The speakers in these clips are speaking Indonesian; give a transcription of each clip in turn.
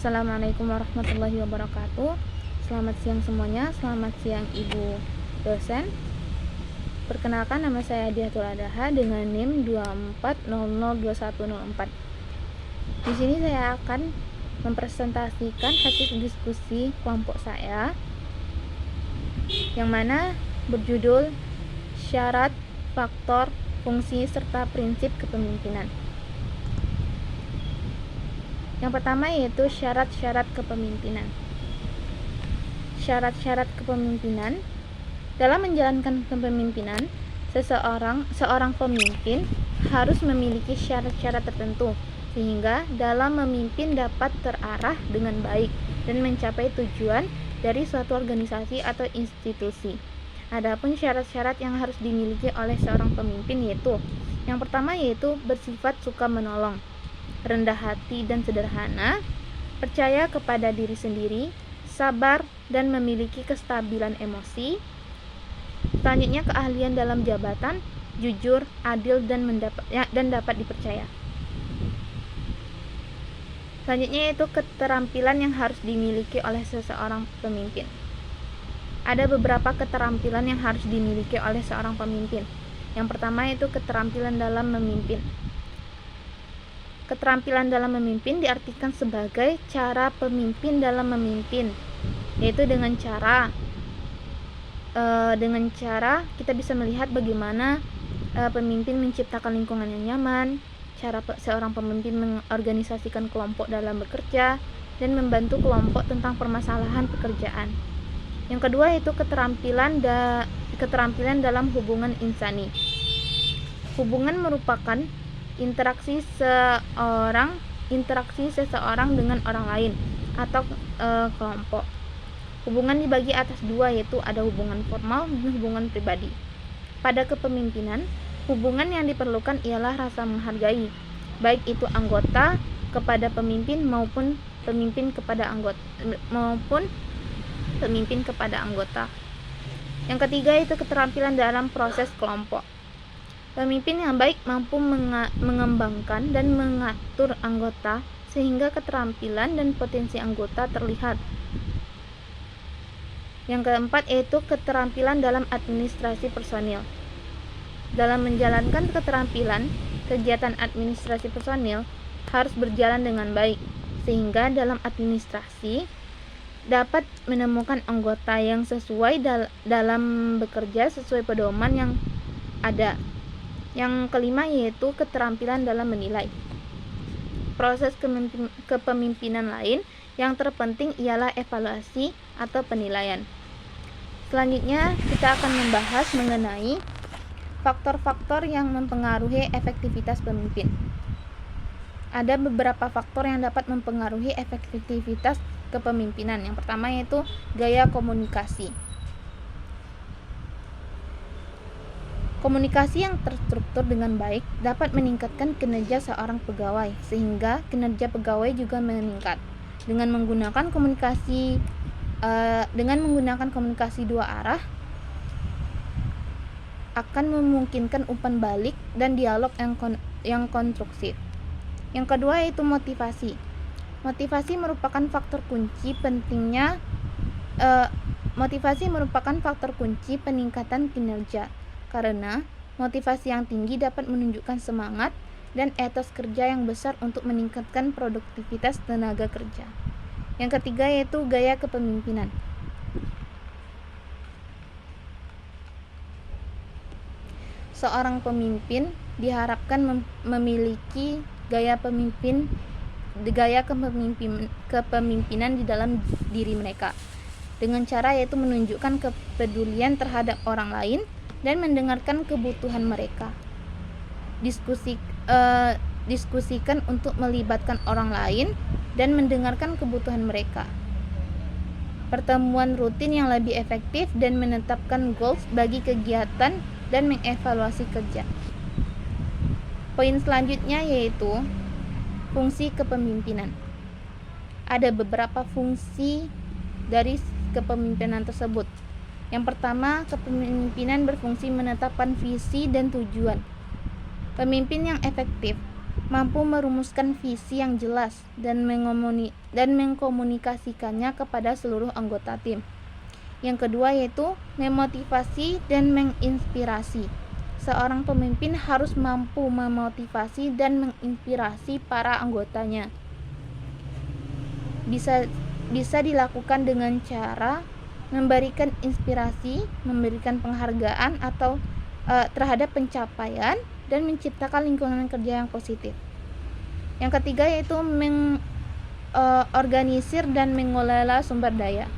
Assalamualaikum warahmatullahi wabarakatuh. Selamat siang semuanya, selamat siang Ibu dosen. Perkenalkan, nama saya Diatul Adaha dengan NIM 24002104. Di sini saya akan mempresentasikan hasil diskusi kelompok saya yang mana berjudul Syarat, Faktor, Fungsi, serta Prinsip Kepemimpinan. Yang pertama yaitu syarat-syarat kepemimpinan. Syarat-syarat kepemimpinan. Dalam menjalankan kepemimpinan, seorang pemimpin harus memiliki syarat-syarat tertentu sehingga dalam memimpin dapat terarah dengan baik dan mencapai tujuan dari suatu organisasi atau institusi. Adapun syarat-syarat yang harus dimiliki oleh seorang pemimpin yaitu yang pertama yaitu bersifat suka menolong, rendah hati dan sederhana, percaya kepada diri sendiri, sabar dan memiliki kestabilan emosi. Selanjutnya keahlian dalam jabatan, jujur, adil dan dapat dipercaya. Selanjutnya yaitu keterampilan yang harus dimiliki oleh seseorang pemimpin. Ada beberapa keterampilan yang harus dimiliki oleh seorang pemimpin. Yang pertama yaitu keterampilan dalam memimpin. Keterampilan dalam memimpin diartikan sebagai cara pemimpin dalam memimpin, yaitu dengan cara kita bisa melihat bagaimana pemimpin menciptakan lingkungan yang nyaman, cara seorang pemimpin mengorganisasikan kelompok dalam bekerja, dan membantu kelompok tentang permasalahan pekerjaan. Yang kedua yaitu keterampilan dalam hubungan insani. Hubungan merupakan interaksi seseorang dengan orang lain atau kelompok. Hubungan dibagi atas dua, yaitu ada hubungan formal dan hubungan pribadi. Pada kepemimpinan, hubungan yang diperlukan ialah rasa menghargai, baik itu anggota kepada pemimpin maupun pemimpin kepada anggota. Yang ketiga itu keterampilan dalam proses kelompok. Pemimpin yang baik mampu mengembangkan dan mengatur anggota sehingga keterampilan dan potensi anggota terlihat. Yang keempat yaitu keterampilan dalam administrasi personil. Dalam menjalankan keterampilan, kegiatan administrasi personil harus berjalan dengan baik sehingga dalam administrasi dapat menemukan anggota yang sesuai dalam bekerja sesuai pedoman yang ada. Yang kelima yaitu keterampilan dalam menilai. Proses kepemimpinan lain yang terpenting ialah evaluasi atau penilaian. Selanjutnya kita akan membahas mengenai faktor-faktor yang mempengaruhi efektivitas pemimpin. Ada beberapa faktor yang dapat mempengaruhi efektivitas kepemimpinan. Yang pertama yaitu gaya komunikasi. Komunikasi yang terstruktur dengan baik dapat meningkatkan kinerja seorang pegawai, sehingga kinerja pegawai juga meningkat. Dengan menggunakan komunikasi dua arah akan memungkinkan umpan balik dan dialog yang konstruktif. Yang kedua yaitu motivasi. Motivasi merupakan faktor kunci peningkatan kinerja. Karena motivasi yang tinggi dapat menunjukkan semangat dan etos kerja yang besar untuk meningkatkan produktivitas tenaga kerja. Yang ketiga yaitu gaya kepemimpinan. Seorang pemimpin diharapkan memiliki gaya kepemimpinan di dalam diri mereka dengan cara yaitu menunjukkan kepedulian terhadap orang lain dan mendengarkan kebutuhan mereka. Diskusikan untuk melibatkan orang lain dan mendengarkan kebutuhan mereka. Pertemuan rutin yang lebih efektif dan menetapkan goals bagi kegiatan dan mengevaluasi kerja. Poin selanjutnya yaitu fungsi kepemimpinan. Ada beberapa fungsi dari kepemimpinan tersebut. Yang pertama, kepemimpinan berfungsi menetapkan visi dan tujuan. Pemimpin yang efektif mampu merumuskan visi yang jelas dan mengkomunikasikannya kepada seluruh anggota tim. Yang kedua yaitu memotivasi dan menginspirasi. Seorang pemimpin harus mampu memotivasi dan menginspirasi para anggotanya. Bisa dilakukan dengan cara memberikan inspirasi, memberikan penghargaan atau terhadap pencapaian, dan menciptakan lingkungan kerja yang positif. Yang ketiga yaitu mengorganisir dan mengelola sumber daya.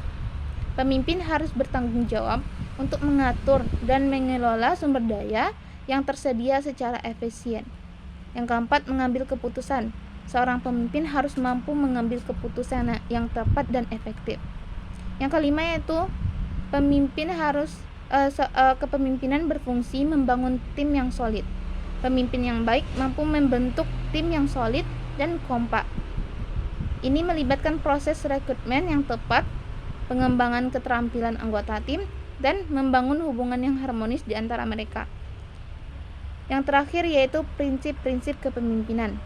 Pemimpin harus bertanggung jawab untuk mengatur dan mengelola sumber daya yang tersedia secara efisien. Yang keempat, mengambil keputusan. Seorang pemimpin harus mampu mengambil keputusan yang tepat dan efektif. Yang kelima yaitu kepemimpinan berfungsi membangun tim yang solid. Pemimpin yang baik mampu membentuk tim yang solid dan kompak. Ini melibatkan proses rekrutmen yang tepat, pengembangan keterampilan anggota tim, dan membangun hubungan yang harmonis di antara mereka. Yang terakhir yaitu prinsip-prinsip kepemimpinan.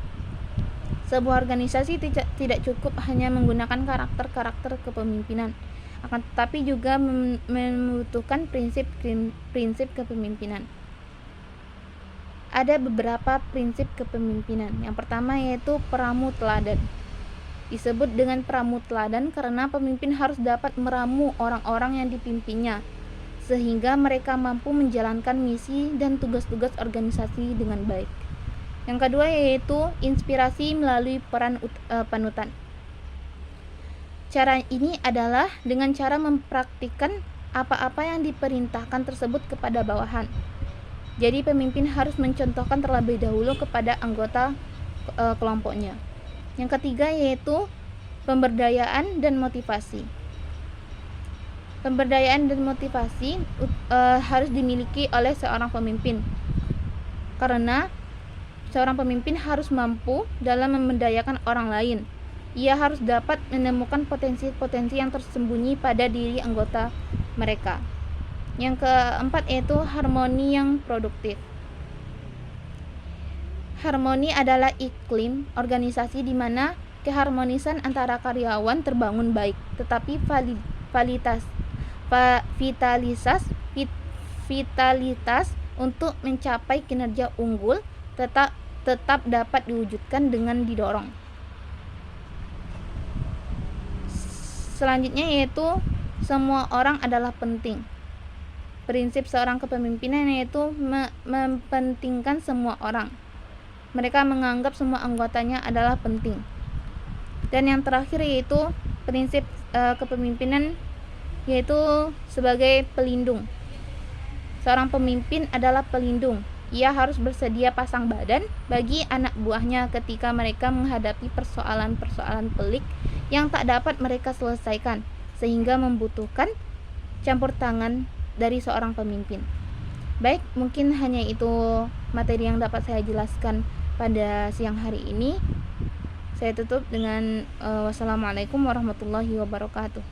Sebuah organisasi tidak cukup hanya menggunakan karakter-karakter kepemimpinan, akan tetapi juga membutuhkan prinsip kepemimpinan. Ada beberapa prinsip kepemimpinan. Yang pertama yaitu peramu teladan. Disebut dengan peramu teladan karena pemimpin harus dapat meramu orang-orang yang dipimpinnya, sehingga mereka mampu menjalankan misi dan tugas-tugas organisasi dengan baik. Yang kedua yaitu inspirasi melalui peran panutan. Cara ini adalah dengan cara mempraktikkan apa-apa yang diperintahkan tersebut kepada bawahan. Jadi pemimpin harus mencontohkan terlebih dahulu kepada anggota kelompoknya. Yang ketiga yaitu pemberdayaan dan motivasi. Pemberdayaan dan motivasi harus dimiliki oleh seorang pemimpin, karena seorang pemimpin harus mampu dalam memberdayakan orang lain. Ia harus dapat menemukan potensi-potensi yang tersembunyi pada diri anggota mereka. Yang keempat yaitu harmoni yang produktif. Harmoni adalah iklim organisasi di mana keharmonisan antara karyawan terbangun baik, tetapi vitalitas untuk mencapai kinerja unggul tetap dapat diwujudkan dengan didorong. Selanjutnya yaitu semua orang adalah penting. Prinsip seorang kepemimpinan yaitu mempentingkan semua orang. Mereka menganggap semua anggotanya adalah penting. Dan yang terakhir yaitu prinsip kepemimpinan yaitu sebagai pelindung. Seorang pemimpin adalah pelindung. Ia harus bersedia pasang badan bagi anak buahnya ketika mereka menghadapi persoalan-persoalan pelik yang tak dapat mereka selesaikan, sehingga membutuhkan campur tangan dari seorang pemimpin. Baik, mungkin hanya itu materi yang dapat saya jelaskan pada siang hari ini. Saya tutup dengan wassalamualaikum warahmatullahi wabarakatuh.